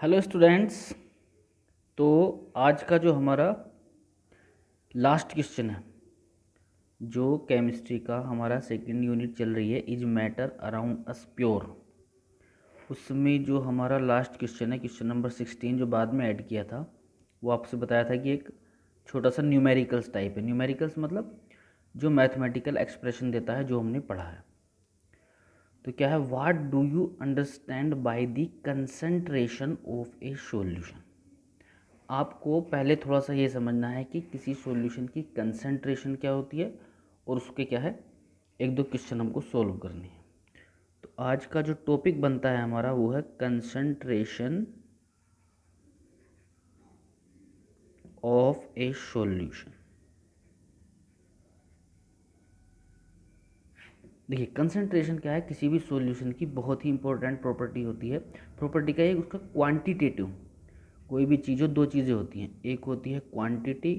Hello students. तो आज का जो हमारा लास्ट क्वेश्चन है, जो केमिस्ट्री का हमारा सेकंड यूनिट चल रही है, is matter around us pure, उसमें जो हमारा लास्ट क्वेश्चन है, क्वेश्चन नंबर 16, जो बाद में ऐड किया था, वो आपसे बताया था कि एक छोटा सा न्यूमेरिकल्स टाइप है। न्यूमेरिकल्स मतलब जो मैथमेटिकल एक्सप्रेशन देता है, जो हमने पढ़ा है। तो क्या है, what do you understand by the concentration of A solution. आपको पहले थोड़ा सा ये समझना है कि किसी सॉल्यूशन की कंसंट्रेशन क्या होती है और उसके क्या है, एक दो क्वेश्चन हमको सॉल्व करने हैं। तो आज का जो टॉपिक बनता है हमारा, वो है कंसंट्रेशन ऑफ ए सॉल्यूशन। देखिए, कंसंट्रेशन क्या है, किसी भी सॉल्यूशन की बहुत ही इंपॉर्टेंट प्रॉपर्टी होती है। प्रॉपर्टी का एक उसका क्वांटिटेटिव, कोई भी चीज़ हो, दो चीज़ें होती हैं, एक होती है क्वांटिटी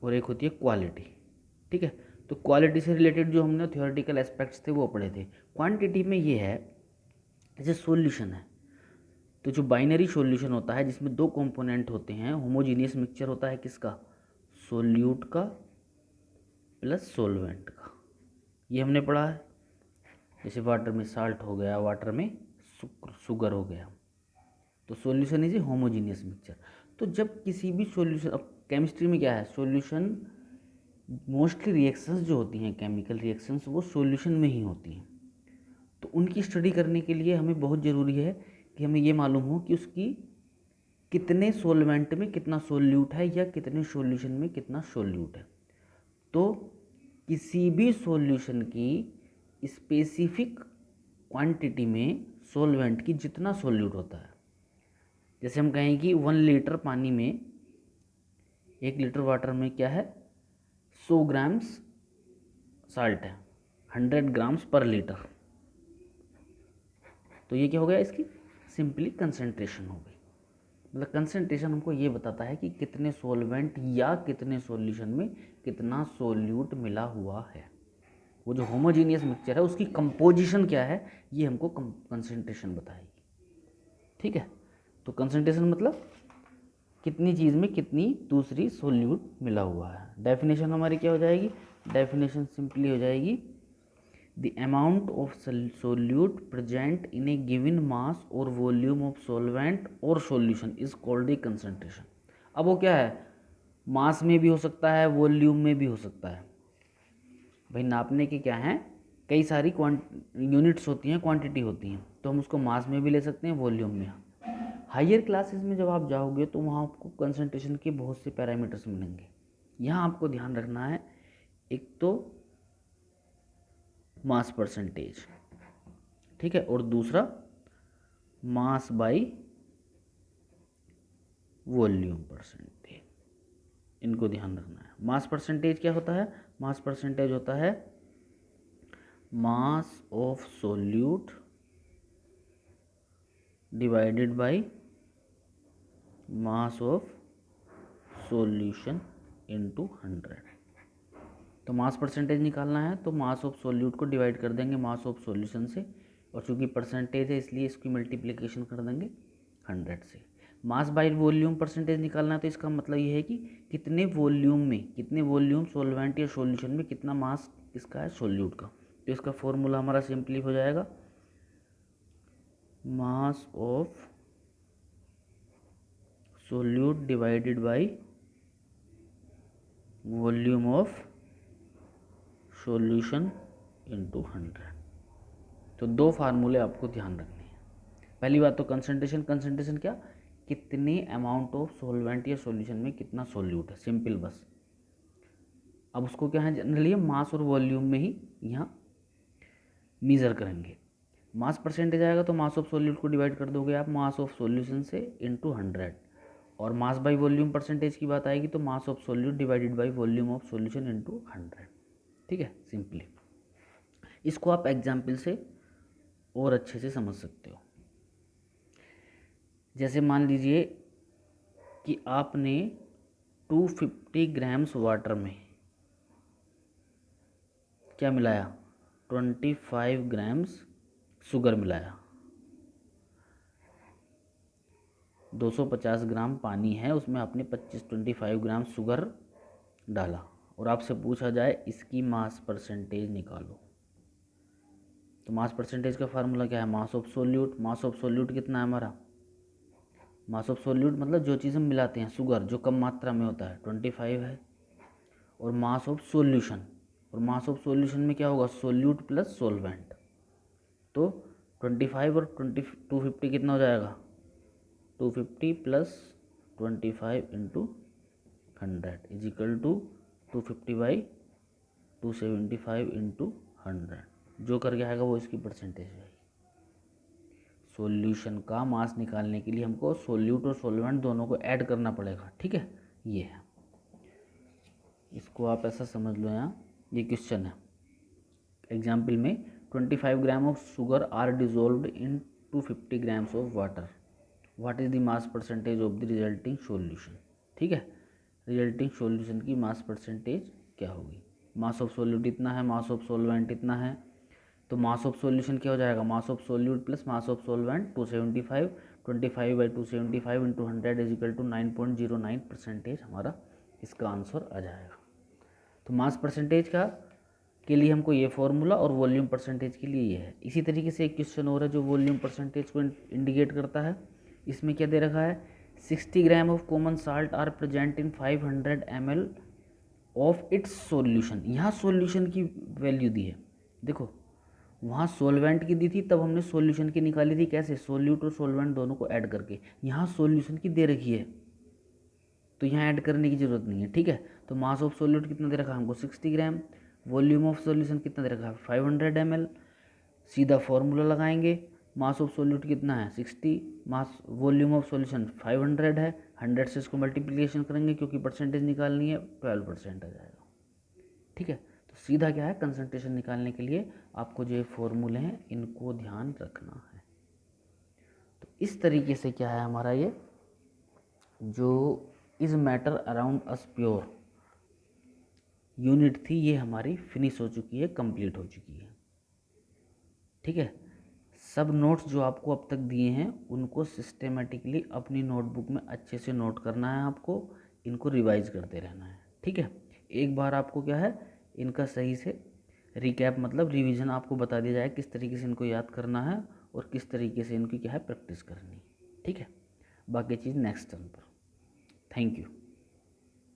और एक होती है क्वालिटी। ठीक है, तो क्वालिटी से रिलेटेड जो हमने थ्योरेटिकल एस्पेक्ट्स थे वो पढ़े थे। क्वांटिटी में ये है, जैसे सॉल्यूशन है, तो जो बाइनरी सॉल्यूशन होता है जिसमें दो कंपोनेंट होते हैं, होमोजीनियस मिक्सचर होता है किसका, सोल्यूट का प्लस सोलवेंट का, ये हमने पढ़ा है। जैसे वाटर में साल्ट हो गया, वाटर में शुगर हो गया, तो solution is a homogeneous mixture. तो जब किसी भी सॉल्यूशन, अब केमिस्ट्री में क्या है, सॉल्यूशन मोस्टली रिएक्शंस जो होती हैं, केमिकल रिएक्शंस, वो सॉल्यूशन में ही होती हैं। तो उनकी स्टडी करने के लिए हमें बहुत ज़रूरी है कि हमें ये मालूम हो कि उसकी कितने सॉल्वेंट में कितना सोल्यूट है या कितने सॉल्यूशन में कितना सोल्यूट है। तो किसी भी सॉल्यूशन की स्पेसिफिक क्वांटिटी में सॉल्वेंट की जितना सोल्यूट होता है, जैसे हम कहें कि 1 लीटर पानी में, 1 लीटर वाटर में क्या है, 100 ग्राम्स साल्ट है, 100 ग्राम्स पर लीटर। तो ये क्या हो गया, इसकी सिंपली कंसंट्रेशन हो गई। मतलब कंसंट्रेशन हमको ये बताता है कि कितने सॉल्वेंट या कितने सॉल्यूशन में कितना सोल्यूट मिला हुआ है। वो जो होमोजीनियस मिक्सचर है उसकी कंपोजिशन क्या है, ये हमको कंसंट्रेशन बताएगी। ठीक है, तो कंसंट्रेशन मतलब कितनी चीज़ में कितनी दूसरी सोल्यूट मिला हुआ है। डेफिनेशन हमारी क्या हो जाएगी, डेफिनेशन सिंपली हो जाएगी, the amount of solute present in a given mass or volume of solvent or solution is called the concentration। अब वो क्या है, मास में भी हो सकता है, वॉल्यूम में भी हो सकता है। भाई नापने के क्या हैं, कई सारी यूनिट्स होती हैं, क्वांटिटी होती हैं, तो हम उसको मास में भी ले सकते हैं, वॉल्यूम में। हायर क्लासेस में जब आप जाओगे तो वहाँ आपको कंसंट्रेशन के बहुत से पैरामीटर्स मिलेंगे। यहाँ आपको ध्यान रखना है, एक तो मास परसेंटेज, ठीक है, और दूसरा मास बाई वॉल्यूम परसेंटेज, इनको ध्यान रखना है। मास परसेंटेज क्या होता है, मास परसेंटेज होता है मास of solute divided by mass of solution into 100। तो मास परसेंटेज निकालना है तो मास ऑफ सोल्यूट को डिवाइड कर देंगे मास ऑफ सॉल्यूशन से, और चूंकि परसेंटेज है इसलिए इसकी मल्टीप्लिकेशन कर देंगे 100 से। मास बाय वॉल्यूम परसेंटेज निकालना है तो इसका मतलब ये है कि कितने वॉल्यूम में, कितने वॉल्यूम सॉल्वेंट या सॉल्यूशन में कितना मास इसका है, सोल्यूट का। तो इसका फॉर्मूला हमारा सिंपली हो जाएगा, mass of solute divided by volume of solution into 100। तो दो फार्मूले आपको ध्यान रखने हैं। पहली बात तो कंसंट्रेशन, कंसंट्रेशन क्या, कितने अमाउंट ऑफ सॉल्वेंट या सॉल्यूशन में कितना सोल्यूट है, सिंपल बस। अब उसको क्या है, जनरली मास और वॉल्यूम में ही यहाँ मेजर करेंगे। मास परसेंटेज आएगा तो मास ऑफ सोल्यूट को डिवाइड कर दोगे आप मास ऑफ सॉल्यूशन से इनटू 100, और मास बाय वॉल्यूम परसेंटेज की बात आएगी तो मास of solute divided by volume of solution into 100। ठीक है, सिंपली इसको आप एग्जाम्पल से और अच्छे से समझ सकते हो। जैसे मान लीजिए कि आपने 250 ग्राम्स वाटर में क्या मिलाया, 25 ग्राम्स शुगर मिलाया। 250 ग्राम पानी है, उसमें आपने 25 ग्राम शुगर डाला और आपसे पूछा जाए इसकी मास परसेंटेज निकालो। तो मास परसेंटेज का फार्मूला क्या है? मास of solute. Mass of solute कितना है हमारा? मास ऑफ सोल्यूट मतलब जो चीज़ हम मिलाते हैं, शुगर जो कम मात्रा में होता है 25 है। और मास ऑफ सोल्यूशन, और मास ऑफ सोल्यूशन में क्या होगा? Solute plus solvent. तो 25 और 250 कितना हो जाएगा? 250 plus 25 into 100 is equal to 250/275 into 100। जो करके आएगा वो इसकी परसेंटेज है। सॉल्यूशन का मास निकालने के लिए हमको सोल्यूट और सोलवेंट दोनों को ऐड करना पड़ेगा, ठीक है। ये है, इसको आप ऐसा समझ लो। यहाँ ये क्वेश्चन है एग्जाम्पल में, 25 gram of sugar are dissolved in 250 grams of water, what is the mass percentage of the resulting solution. ठीक है, रिजल्टिंग सॉल्यूशन की मास परसेंटेज क्या होगी? मास ऑफ सोल्यूट इतना है, मास ऑफ सोलवेंट इतना है, तो मास ऑफ सॉल्यूशन क्या हो जाएगा? Mass of solute plus mass of solvent 275, 25/275 into 100 is equal to 9.09% हमारा इसका आंसर आ जाएगा। तो मास परसेंटेज का के लिए हमको ये फॉर्मूला और वॉल्यूम परसेंटेज के लिए ये है। इसी तरीके से एक क्वेश्चन और है जो वॉल्यूम परसेंटेज को इंडिकेट करता है। इसमें क्या दे रखा है? 60 gram of common salt are present in 500 ml of its solution. यहाँ सॉल्यूशन की वैल्यू दी है, देखो वहाँ सोलवेंट की दी थी, तब हमने सॉल्यूशन की निकाली थी। कैसे? सोल्यूट और सोलवेंट दोनों को ऐड करके। यहाँ सॉल्यूशन की दे रखी है तो यहाँ ऐड करने की जरूरत नहीं है, ठीक है। तो मास ऑफ सोल्यूट कितना दे रखा है हमको? 60 ग्राम। वॉल्यूम ऑफ सॉल्यूशन कितना दे रखा है? 500 ml। सीधा फॉर्मूला लगाएंगे, मास ऑफ सोल्यूट कितना है? 60, मास वॉल्यूम ऑफ सॉल्यूशन 500 है, 100 से इसको मल्टीप्लिकेशन करेंगे क्योंकि परसेंटेज निकालनी है, 12% आ जाएगा, ठीक है। तो सीधा क्या है, कंसंट्रेशन निकालने के लिए आपको जो ये फॉर्मूले हैं इनको ध्यान रखना है। तो इस तरीके से क्या है हमारा ये जो is matter around us pure unit थी, ये हमारी फिनिश हो चुकी है, कंप्लीट हो चुकी है, ठीक है। सब नोट्स जो आपको अब तक दिए हैं उनको सिस्टेमेटिकली अपनी नोटबुक में अच्छे से नोट करना है आपको, इनको रिवाइज करते रहना है, ठीक है। एक बार आपको क्या है इनका सही से रिकैप मतलब रिवीजन आपको बता दिया जाए किस तरीके से इनको याद करना है और किस तरीके से इनकी क्या है प्रैक्टिस करनी है, ठीक है। बाकी चीज़ नेक्स्ट टर्न पर। Thank you.